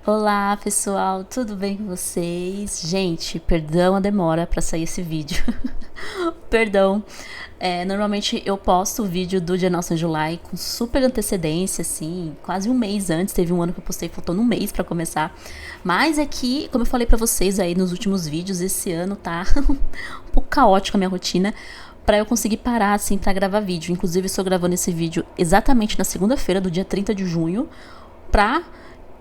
Olá pessoal, tudo bem com vocês? Gente, perdão a demora pra sair esse vídeo. Perdão. Normalmente eu posto o vídeo do Dia Nossa July com super antecedência, assim, quase um mês antes. Teve um ano que eu postei faltando um mês pra começar. Mas é que, como eu falei pra vocês aí nos últimos vídeos, esse ano tá um pouco caótico a minha rotina pra eu conseguir parar, assim, pra gravar vídeo. Inclusive, estou gravando esse vídeo exatamente na segunda-feira do dia 30 de junho pra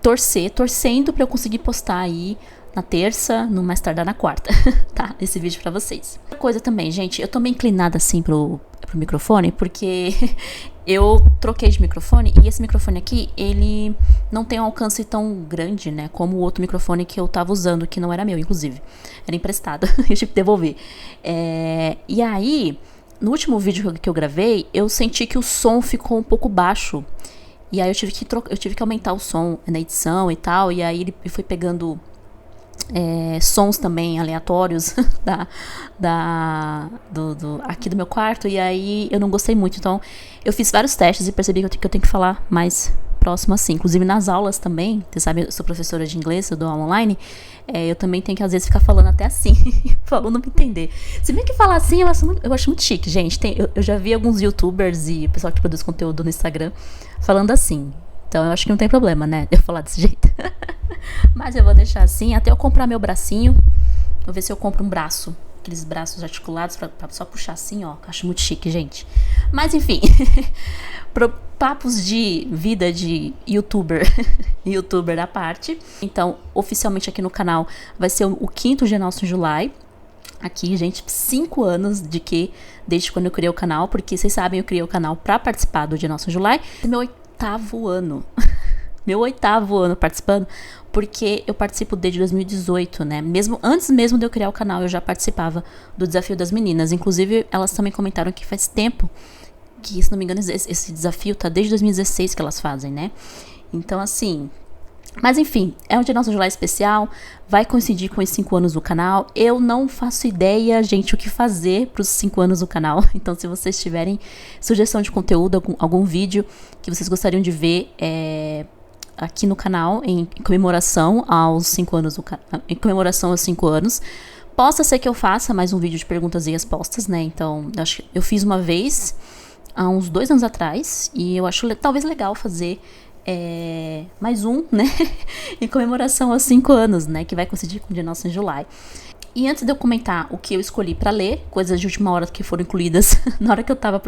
torcendo pra eu conseguir postar aí na terça, no mais tardar na quarta, tá? Esse vídeo pra vocês. Outra coisa também, gente, eu tô meio inclinada assim pro microfone, porque eu troquei de microfone e esse microfone aqui, ele não tem um alcance tão grande, né, como o outro microfone que eu tava usando, que não era meu, inclusive. Era emprestado, eu tive que devolver. E aí, no último vídeo que eu gravei, eu senti que o som ficou um pouco baixo. E aí eu tive que aumentar o som na edição e tal. E aí ele foi pegando sons também aleatórios aqui do meu quarto. E aí eu não gostei muito. Então eu fiz vários testes e percebi que eu tenho que falar mais próximo assim. Inclusive nas aulas também. Você sabe, eu sou professora de inglês, eu dou aula online. Eu também tenho que às vezes ficar falando até assim, para o aluno me entender. Se bem que falar assim eu acho muito chique, gente. Eu já vi alguns youtubers e pessoal que produz conteúdo no Instagram falando assim. Então eu acho que não tem problema, né? Eu falar desse jeito. Mas eu vou deixar assim até eu comprar meu bracinho. Vou ver se eu compro um braço. Aqueles braços articulados pra só puxar assim, ó. Acho muito chique, gente. Mas enfim. Papos de vida de youtuber. Youtuber à parte. Então, oficialmente aqui no canal vai ser o quinto Dia Nosso July. Aqui, gente, 5 anos desde quando eu criei o canal. Porque vocês sabem, eu criei o canal pra participar do Dia Nosso July. Meu 8º ano. Meu 8º ano participando, porque eu participo desde 2018, né? Antes mesmo de eu criar o canal, eu já participava do Desafio das Meninas. Inclusive, elas também comentaram que faz tempo que, se não me engano, esse desafio tá desde 2016 que elas fazem, né? Então, assim... Mas enfim, é um Dia Nosso July especial, vai coincidir com os 5 anos do canal. Eu não faço ideia, gente, o que fazer para os 5 anos do canal. Então, se vocês tiverem sugestão de conteúdo, algum vídeo que vocês gostariam de ver aqui no canal em comemoração aos 5 anos possa ser que eu faça mais um vídeo de perguntas e respostas, né? Então, eu fiz uma vez há uns 2 anos atrás e eu acho talvez legal fazer mais um, né? Em comemoração aos 5 anos, né? Que vai coincidir com o Dia Nosso em July. E antes de eu comentar o que eu escolhi pra ler, coisas de última hora que foram incluídas na hora que eu tava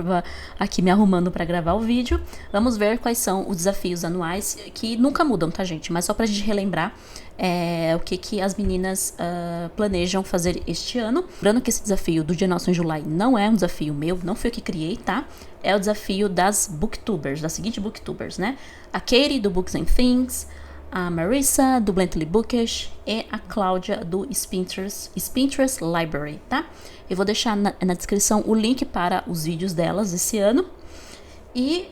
aqui me arrumando pra gravar o vídeo, vamos ver quais são os desafios anuais, que nunca mudam, tá, gente? Mas só pra gente relembrar o que as meninas planejam fazer este ano. Lembrando que esse desafio do Dia Nosso em July não é um desafio meu, não foi eu que criei, tá? É o desafio das booktubers, das seguintes booktubers, né? A Katie, do Books and Things, a Marissa, do Blentley Bookish, e a Cláudia, do Spinterest Library, tá? Eu vou deixar na descrição o link para os vídeos delas esse ano. E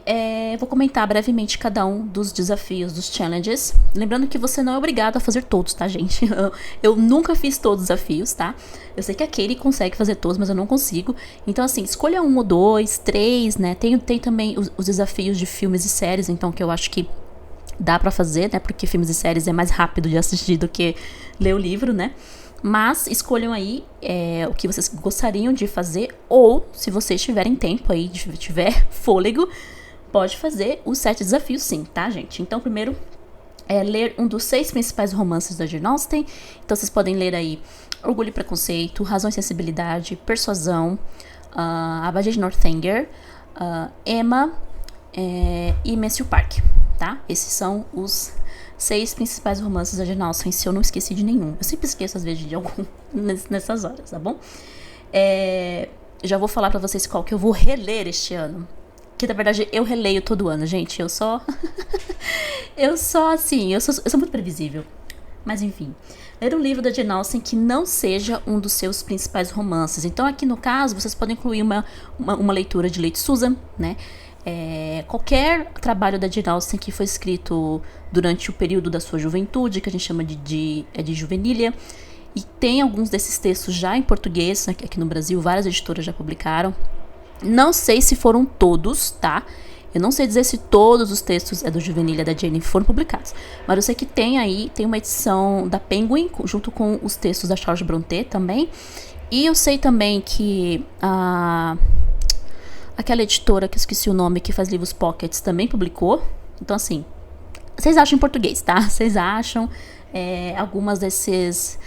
vou comentar brevemente cada um dos desafios, dos challenges. Lembrando que você não é obrigado a fazer todos, tá, gente? Eu nunca fiz todos os desafios, tá? Eu sei que a Katie consegue fazer todos, mas eu não consigo. Então, assim, escolha 1 ou 2, 3, né? Tem também os desafios de filmes e séries, então, que eu acho que dá pra fazer, né? Porque filmes e séries é mais rápido de assistir do que ler o livro, né? Mas escolham aí o que vocês gostariam de fazer. Ou, se vocês tiverem tempo aí, tiver fôlego, pode fazer os 7 desafios sim, tá, gente? Então, primeiro ler um dos 6 principais romances da Jane Austen. Então, vocês podem ler aí Orgulho e Preconceito, Razão e Sensibilidade, Persuasão, A Abadia de Northanger, Emma e Matthew Park. Tá? Esses são os 6 principais romances da Jane Austen, se eu não esqueci de nenhum. Eu sempre esqueço, às vezes, de algum nessas horas, tá bom? Já vou falar pra vocês qual que eu vou reler este ano. Que, na verdade, eu releio todo ano, gente. Eu sou muito previsível. Mas, enfim. Ler um livro da Jane Austen que não seja um dos seus principais romances. Então, aqui no caso, vocês podem incluir uma leitura de Lady Susan, né? Qualquer trabalho da Jane Austen que foi escrito durante o período da sua juventude, que a gente chama de juvenília, e tem alguns desses textos já em português, aqui no Brasil, várias editoras já publicaram. Não sei se foram todos, tá? Eu não sei dizer se todos os textos do Juvenilha da Jane foram publicados, mas eu sei que tem uma edição da Penguin junto com os textos da Charlotte Brontë também. E eu sei também que aquela editora que eu esqueci o nome, que faz livros pockets, também publicou. Então, assim, vocês acham em português, tá? Vocês acham algumas desses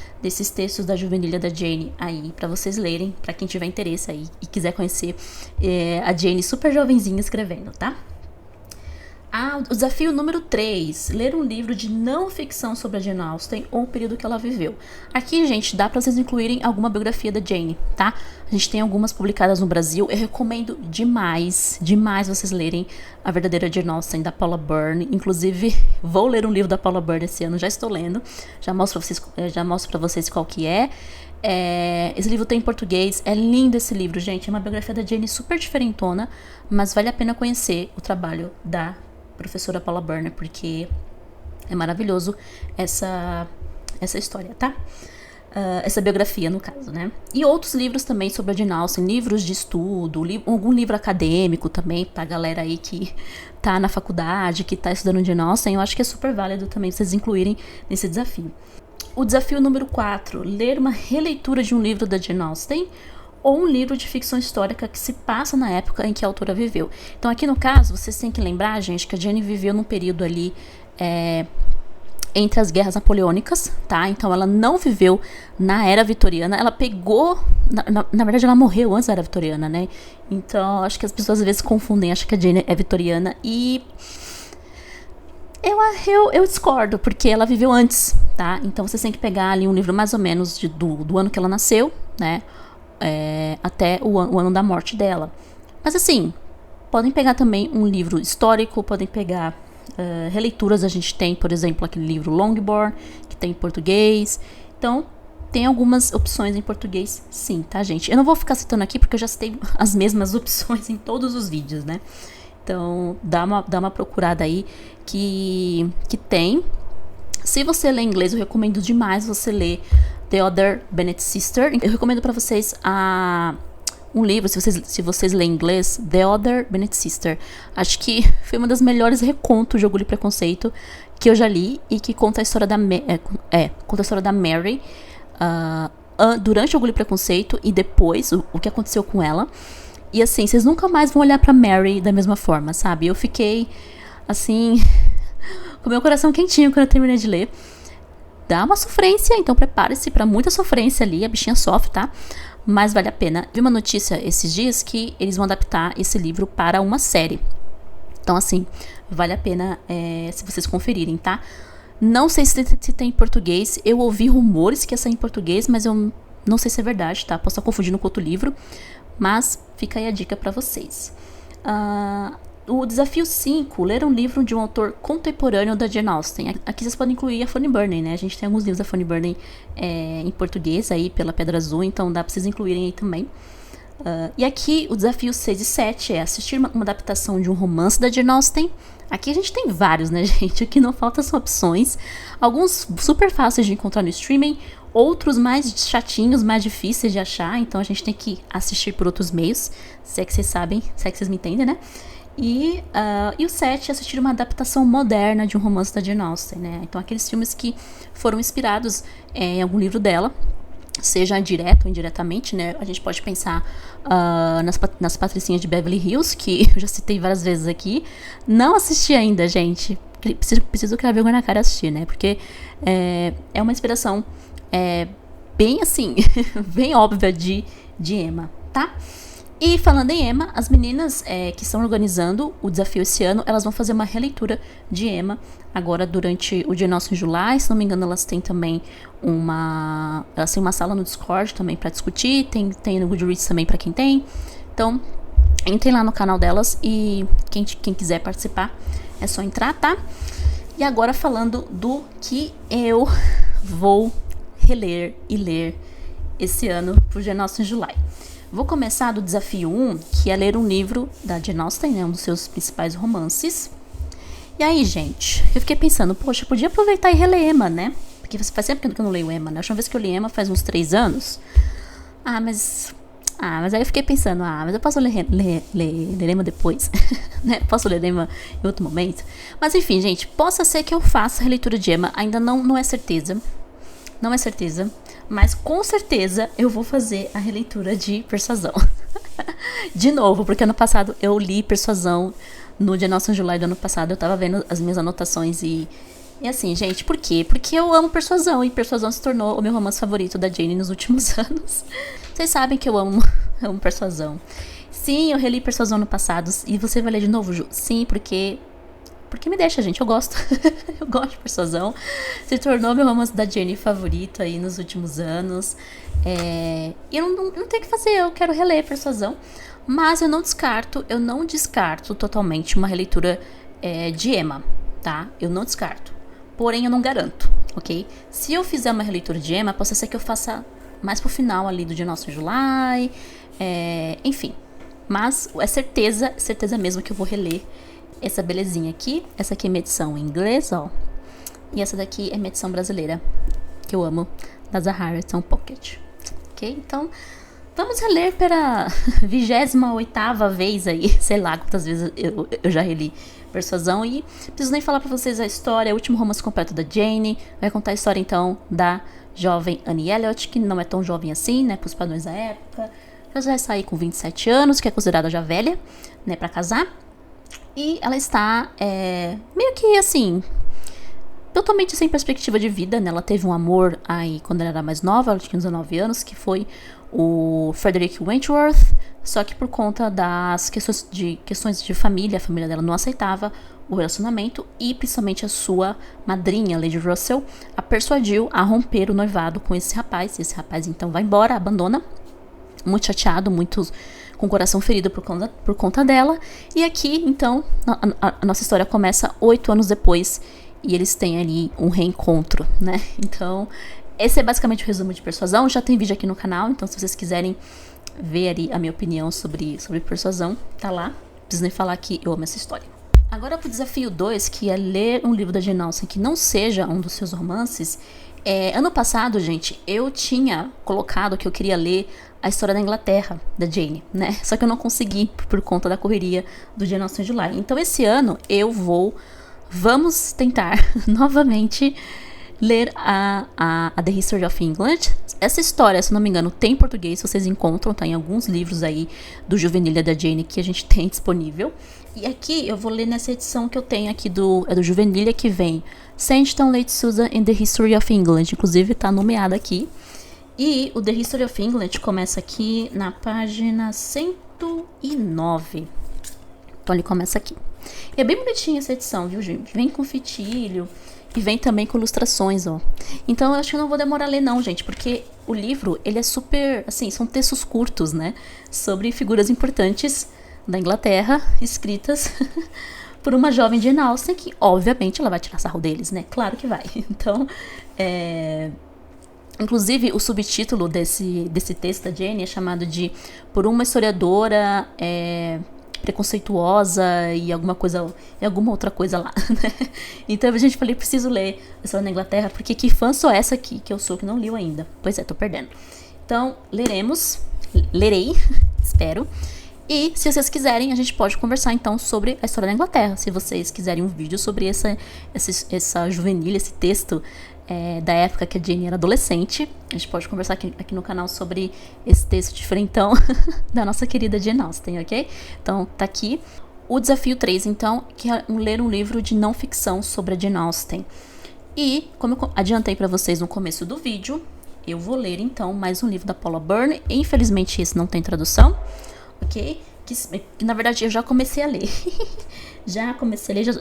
textos da Juvenilha da Jane aí pra vocês lerem, pra quem tiver interesse aí e quiser conhecer a Jane super jovenzinha escrevendo, tá? O desafio número 3, ler um livro de não ficção sobre a Jane Austen ou o período que ela viveu. Aqui, gente, dá pra vocês incluírem alguma biografia da Jane, tá? A gente tem algumas publicadas no Brasil. Eu recomendo demais vocês lerem A Verdadeira Jane Austen, da Paula Byrne. Inclusive, vou ler um livro da Paula Byrne esse ano, já estou lendo. Já mostro pra vocês qual que é. Esse livro tem em português, é lindo esse livro, gente. É uma biografia da Jane super diferentona, mas vale a pena conhecer o trabalho da professora Paula Byrne, porque é maravilhoso essa história, tá? Essa biografia, no caso, né? E outros livros também sobre a Jane Austen, livros de estudo, algum livro acadêmico também, pra galera aí que tá na faculdade, que tá estudando Jane Austen, eu acho que é super válido também vocês incluírem nesse desafio. O desafio número 4, ler uma releitura de um livro da Jane Austen, ou um livro de ficção histórica que se passa na época em que a autora viveu. Então, aqui no caso, vocês têm que lembrar, gente, que a Jane viveu num período ali entre as guerras napoleônicas, tá? Então, ela não viveu na era vitoriana, ela pegou... Na verdade, ela morreu antes da era vitoriana, né? Então, acho que as pessoas às vezes confundem, acham que a Jane é vitoriana e... Eu discordo, porque ela viveu antes, tá? Então, vocês têm que pegar ali um livro mais ou menos do ano que ela nasceu, né? Até o ano da morte dela. Mas assim, podem pegar também um livro histórico, podem pegar releituras. A gente tem, por exemplo, aquele livro Longbourn, que tem em português. Então, tem algumas opções em português, sim, tá, gente? Eu não vou ficar citando aqui, porque eu já citei as mesmas opções em todos os vídeos, né? Então, dá uma procurada aí que tem. Se você lê inglês, eu recomendo demais você ler The Other Bennet Sister. Eu recomendo pra vocês um livro, se vocês lerem inglês, The Other Bennet Sister. Acho que foi uma das melhores recontos de Orgulho e Preconceito que eu já li, e que conta a história da Mary durante Orgulho e Preconceito e depois, o que aconteceu com ela. E assim, vocês nunca mais vão olhar pra Mary da mesma forma, sabe? Eu fiquei, assim, com meu coração quentinho quando eu terminei de ler. Dá uma sofrência, então prepare-se pra muita sofrência ali, a bichinha sofre, tá? Mas vale a pena. Vi uma notícia esses dias que eles vão adaptar esse livro para uma série. Então, assim, vale a pena se vocês conferirem, tá? Não sei se tem em português. Eu ouvi rumores que ia sair em português, mas eu não sei se é verdade, tá? Posso estar confundindo com outro livro, mas fica aí a dica pra vocês. O desafio 5, ler um livro de um autor contemporâneo da Jane Austen. Aqui vocês podem incluir a Fanny Burney, né? A gente tem alguns livros da Fanny Burney em português aí, pela Pedra Azul, então dá pra vocês incluírem aí também. E aqui o desafio 6 e 7 é assistir uma adaptação de um romance da Jane Austen. Aqui a gente tem vários, né, gente? O que não falta são opções. Alguns super fáceis de encontrar no streaming, outros mais chatinhos, mais difíceis de achar. Então a gente tem que assistir por outros meios, se é que vocês sabem, se é que vocês me entendem, né? E o 7 é assistir uma adaptação moderna de um romance da Jane Austen, né? Então aqueles filmes que foram inspirados em algum livro dela, seja direto ou indiretamente, né? A gente pode pensar nas Patricinhas de Beverly Hills, que eu já citei várias vezes aqui. Não assisti ainda, gente. Preciso criar vergonha na cara e assistir, né? Porque é uma inspiração bem assim, bem óbvia de Emma, tá? E falando em Emma, as meninas que estão organizando o desafio esse ano, elas vão fazer uma releitura de Emma agora durante o Dia Nosso em July. Se não me engano, elas têm também uma sala no Discord também para discutir, tem no Goodreads também para quem tem. Então, entrem lá no canal delas e quem quiser participar é só entrar, tá? E agora falando do que eu vou reler e ler esse ano pro Dia Nosso em July. Vou começar do desafio 1, que é ler um livro da Jane Austen, né, um dos seus principais romances. E aí, gente, eu fiquei pensando, poxa, eu podia aproveitar e reler Emma, né? Porque faz tempo que eu não leio Emma, né? A última vez que eu li Emma faz uns 3 anos. Mas Mas aí eu fiquei pensando, mas eu posso ler Lerema depois, né? Posso ler Lerema em outro momento. Mas enfim, gente, possa ser que eu faça a releitura de Emma, ainda não é certeza. Não é certeza, mas com certeza eu vou fazer a releitura de Persuasão. De novo, porque ano passado eu li Persuasão no Jane Austen July do ano passado, eu tava vendo as minhas anotações e assim, gente, por quê? Porque eu amo Persuasão e Persuasão se tornou o meu romance favorito da Jane nos últimos anos. Vocês sabem que eu amo Persuasão. Sim, eu reli Persuasão no passado e você vai ler de novo, Ju? Sim, porque me deixa, gente, eu gosto. Eu gosto de Persuasão. Se tornou meu romance da Jane favorito aí nos últimos anos. E eu não tenho o que fazer, eu quero reler Persuasão. Mas eu não descarto totalmente uma releitura de Emma, tá? Eu não descarto. Porém, eu não garanto, ok? Se eu fizer uma releitura de Emma, pode ser que eu faça mais pro final ali do Jane Austen July. Enfim. Mas é certeza mesmo que eu vou reler essa belezinha aqui. Essa aqui é minha edição em inglês, ó. E essa daqui é minha edição brasileira, que eu amo, da Zahara Edição Pocket. Ok? Então, vamos reler pela 28ª vez aí. Sei lá quantas vezes eu já reli Persuasão. E não preciso nem falar pra vocês a história. É o último romance completo da Jane. Vai contar a história, então, da jovem Annie Elliot, que não é tão jovem assim, né, pros padrões da época. Ela já vai sair com 27 anos, que é considerada já velha, né, pra casar. E ela está meio que assim, totalmente sem perspectiva de vida, né? Ela teve um amor aí quando ela era mais nova, ela tinha 19 anos, que foi o Frederick Wentworth. Só que por conta das questões de família, a família dela não aceitava o relacionamento e principalmente a sua madrinha, Lady Russell, a persuadiu a romper o noivado com esse rapaz. Esse rapaz então vai embora, abandona, muito chateado, muito com o coração ferido por conta dela. E aqui, então, a nossa história começa 8 anos depois e eles têm ali um reencontro, né? Então, esse é basicamente o resumo de Persuasão. Já tem vídeo aqui no canal, então se vocês quiserem ver ali a minha opinião sobre Persuasão, tá lá. Não preciso nem falar que eu amo essa história. Agora pro desafio 2, que é ler um livro da Jane Austen que não seja um dos seus romances. Ano passado, gente, eu tinha colocado que eu queria ler a história da Inglaterra, da Jane, né? Só que eu não consegui por conta da correria do Jane Austen July. Então esse ano vamos tentar novamente ler a The History of England. Essa história, se não me engano, tem em português, vocês encontram, tá em alguns livros aí do Juvenília da Jane que a gente tem disponível. E aqui eu vou ler nessa edição que eu tenho aqui do Juvenília, que vem Sanditon, Lady Susan and The History of England. Inclusive tá nomeada aqui. E o The History of England começa aqui na página 109. Então ele começa aqui. E é bem bonitinha essa edição, viu, gente? Vem com fitilho e vem também com ilustrações, ó. Então eu acho que eu não vou demorar a ler não, gente, porque o livro, ele é super, assim, são textos curtos, né? Sobre figuras importantes da Inglaterra, escritas por uma jovem Jane Austen, que obviamente ela vai tirar sarro deles, né? Claro que vai. Então, inclusive, o subtítulo desse texto da Jane é chamado de Por uma historiadora preconceituosa e alguma outra coisa lá, né? Então a gente falei, preciso ler a história da Inglaterra, porque que fã sou essa aqui, que eu sou, que não liu ainda. Pois é, tô perdendo. Então, lerei, espero. E se vocês quiserem, a gente pode conversar então sobre a história da Inglaterra. Se vocês quiserem um vídeo sobre essa juvenil, esse texto da época que a Jane era adolescente, a gente pode conversar aqui no canal sobre esse texto diferentão da nossa querida Jane Austen, ok? Então, tá aqui o desafio 3, então, que é ler um livro de não ficção sobre a Jane Austen. E, como eu adiantei pra vocês no começo do vídeo, eu vou ler então mais um livro da Paula Byrne. Infelizmente esse não tem tradução, ok? Que na verdade eu já comecei a ler.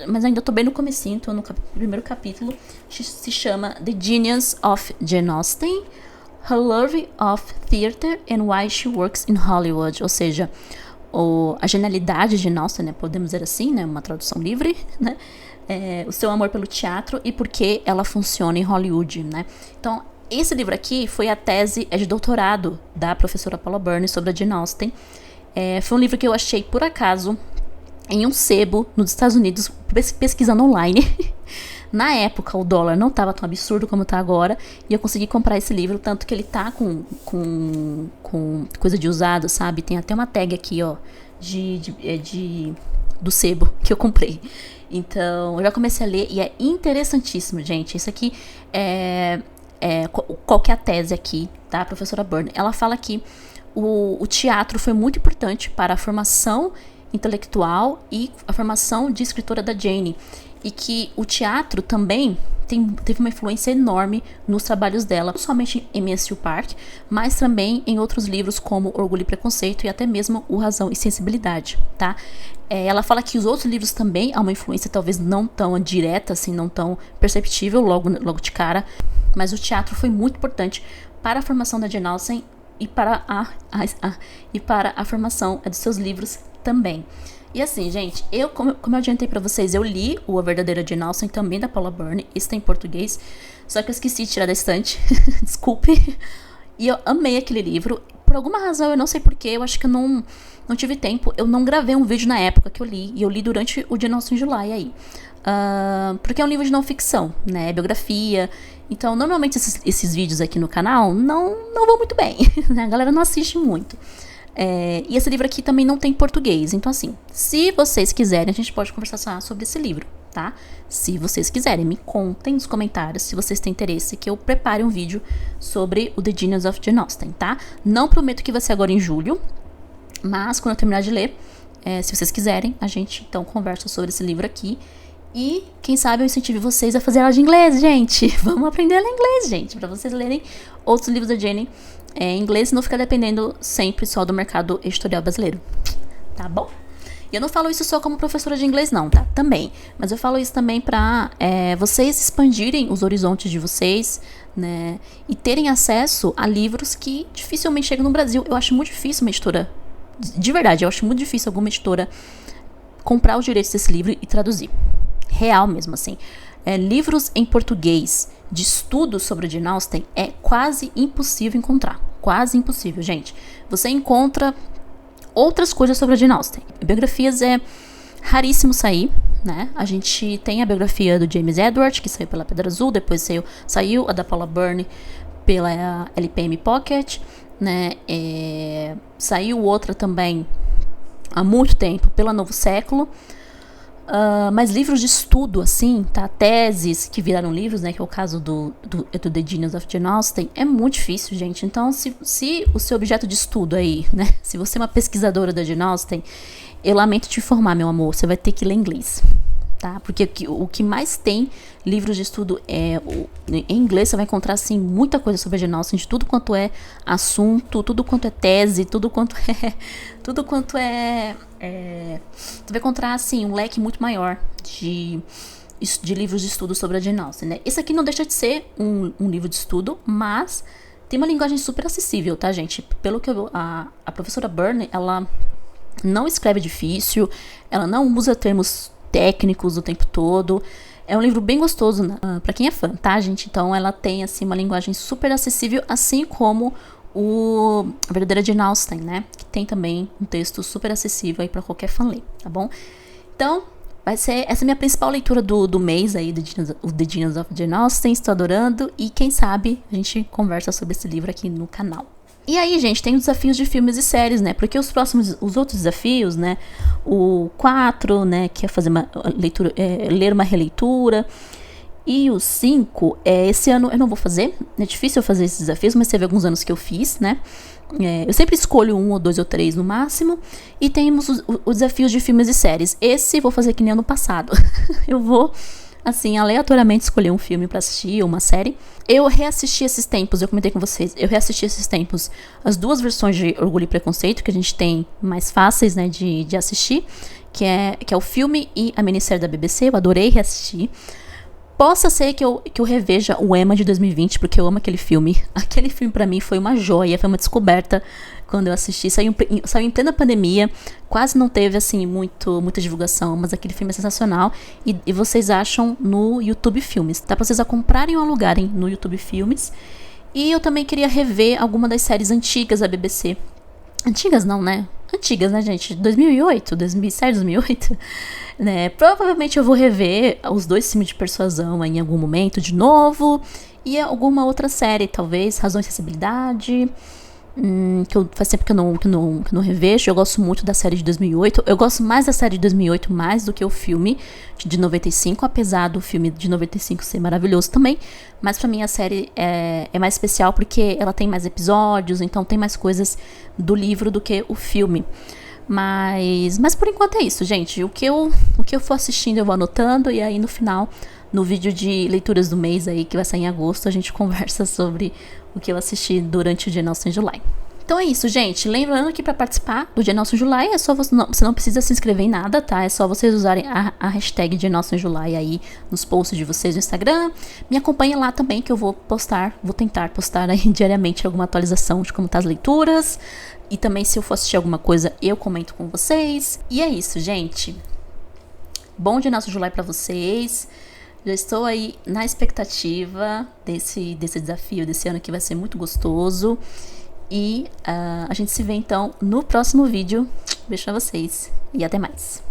Mas ainda tô bem no comecinho, tô no primeiro capítulo. Se chama The Genius of Jane Austen, Her Love of Theatre and Why She Works in Hollywood. Ou seja, a genialidade de Jane Austen, né? Podemos dizer assim, né? Uma tradução livre, né? O seu amor pelo teatro e por que ela funciona em Hollywood, né? Então, esse livro aqui foi a tese de doutorado da professora Paula Byrne sobre a Jane Austen. Foi um livro que eu achei por acaso em um sebo nos Estados Unidos, pesquisando online. Na época, o dólar não estava tão absurdo como está agora, e eu consegui comprar esse livro, tanto que ele tá com coisa de usado, sabe? Tem até uma tag aqui, ó, do sebo que eu comprei. Então, eu já comecei a ler e é interessantíssimo, gente. Isso aqui qual que é a tese aqui da professora Byrne? Ela fala que o teatro foi muito importante para a formação intelectual e a formação de escritora da Jane. E que o teatro também teve uma influência enorme nos trabalhos dela, não somente em Mansfield Park, mas também em outros livros como Orgulho e Preconceito e até mesmo O Razão e Sensibilidade, tá? Ela fala que os outros livros também há uma influência talvez não tão direta, assim, não tão perceptível logo de cara, mas o teatro foi muito importante para a formação da Jane Austen e para a formação dos seus livros também. E assim, gente, como eu adiantei pra vocês, eu li o A Verdadeira Jane Austen, também da Paula Byrne, esse tá em português, só que eu esqueci de tirar da estante, desculpe. E eu amei aquele livro, por alguma razão, eu não sei porquê, eu acho que eu não tive tempo, eu não gravei um vídeo na época que eu li, e eu li durante o Jane Austen July aí. Porque é um livro de não ficção, né, biografia, então normalmente esses vídeos aqui no canal não vão muito bem, né, a galera não assiste muito. E esse livro aqui também não tem português. Então assim, se vocês quiserem, a gente pode conversar sobre esse livro, tá? Se vocês quiserem, me contem nos comentários se vocês têm interesse que eu prepare um vídeo sobre o The Genius of Jane Austen, tá? Não prometo que vai ser agora em julho, mas quando eu terminar de ler, se vocês quiserem, a gente então conversa sobre esse livro aqui. E quem sabe eu incentive vocês a fazer aula de inglês, gente. Vamos aprender a ler inglês, gente, pra vocês lerem outros livros da Jane em inglês e não ficar dependendo sempre só do mercado editorial brasileiro, tá bom? E eu não falo isso só como professora de inglês não, tá? Também. Mas eu falo isso também pra vocês expandirem os horizontes de vocês, né? E terem acesso a livros que dificilmente chegam no Brasil. Eu acho muito difícil uma editora, de verdade, eu acho muito difícil alguma editora comprar os direitos desse livro e traduzir. Real mesmo, assim. Livros em português de estudos sobre a Jane Austen é quase impossível encontrar. Quase impossível, gente. Você encontra outras coisas sobre a Jane Austen. Biografias é raríssimo sair, né? A gente tem a biografia do James Edward, que saiu pela Pedra Azul, depois saiu a da Paula Byrne pela LPM Pocket, né? Saiu outra também há muito tempo pela Novo Século. Mas livros de estudo, assim, tá? Teses que viraram livros, né? Que é o caso do The Genius of Jane Austen. É muito difícil, gente. Então, se o seu objeto de estudo aí, né? Se você é uma pesquisadora da Jane Austen, eu lamento te informar, meu amor. Você vai ter que ler inglês, tá? Porque o que mais tem livros de estudo em inglês, você vai encontrar, assim, muita coisa sobre a Jane Austen, de tudo quanto é assunto, tudo quanto é tese, tudo quanto é... Você vai encontrar, assim, um leque muito maior de livros de estudo sobre a Jane Austen, né? Esse aqui não deixa de ser um livro de estudo, mas tem uma linguagem super acessível, tá, gente? Pelo que a professora Byrne, ela não escreve difícil, ela não usa termos técnicos o tempo todo. É um livro bem gostoso, né? Pra quem é fã, tá, gente? Então ela tem, assim, uma linguagem super acessível, assim como A Verdadeira Jane Austen, né? Que tem também um texto super acessível aí pra qualquer fã ler, tá bom? Então, vai ser essa minha principal leitura do mês aí, The Genius of Jane Austen. Estou adorando e quem sabe a gente conversa sobre esse livro aqui no canal. E aí, gente, tem os desafios de filmes e séries, né? Porque os outros desafios, né? O 4, né? Que é fazer uma leitura, ler uma releitura. E o 5, esse ano eu não vou fazer. É difícil eu fazer esses desafios, mas teve alguns anos que eu fiz, né? Eu sempre escolho 1 ou 2 ou 3 no máximo. E temos os desafios de filmes e séries. Esse vou fazer que nem ano passado. Eu vou, assim, aleatoriamente escolher um filme pra assistir, ou uma série. Eu reassisti esses tempos, eu comentei com vocês, eu reassisti esses tempos as 2 versões de Orgulho e Preconceito, que a gente tem mais fáceis, né, de assistir, que é o filme e a minissérie da BBC, eu adorei reassistir. Possa ser que eu reveja o Emma de 2020, porque eu amo aquele filme. Aquele filme pra mim foi uma joia, foi uma descoberta quando eu assisti. Saiu em plena pandemia, quase não teve, assim, muita divulgação, mas aquele filme é sensacional. E vocês acham no YouTube Filmes. Dá pra vocês comprarem ou alugarem no YouTube Filmes. E eu também queria rever alguma das séries antigas da BBC. Antigas não, né? antigas, né, gente? 2008, 2007, 2008, né? Provavelmente eu vou rever os dois filmes de Persuasão em algum momento de novo. E alguma outra série, talvez, Razão e Sensibilidade. Que faz tempo que eu não revejo. Eu gosto muito da série de 2008. Eu gosto mais da série de 2008 mais do que o filme de 95, apesar do filme de 95 ser maravilhoso também. Mas pra mim a série é mais especial porque ela tem mais episódios, então tem mais coisas do livro do que o filme. Mas por enquanto é isso, gente. O que eu for assistindo eu vou anotando, e aí no final, no vídeo de leituras do mês aí, que vai sair em agosto, a gente conversa sobre o que eu assisti durante o Dia Nosso em July. Então é isso, gente. Lembrando que para participar do Dia Nosso em July, é só você não precisa se inscrever em nada, tá? É só vocês usarem a hashtag Dia Nosso em July aí nos posts de vocês no Instagram. Me acompanhem lá também, que eu vou tentar postar aí diariamente alguma atualização de como tá as leituras. E também, se eu for assistir alguma coisa, eu comento com vocês. E é isso, gente. Bom Dia Nosso em July pra vocês. Já estou aí na expectativa desse desafio desse ano, que vai ser muito gostoso. E a gente se vê então no próximo vídeo. Beijo pra vocês e até mais.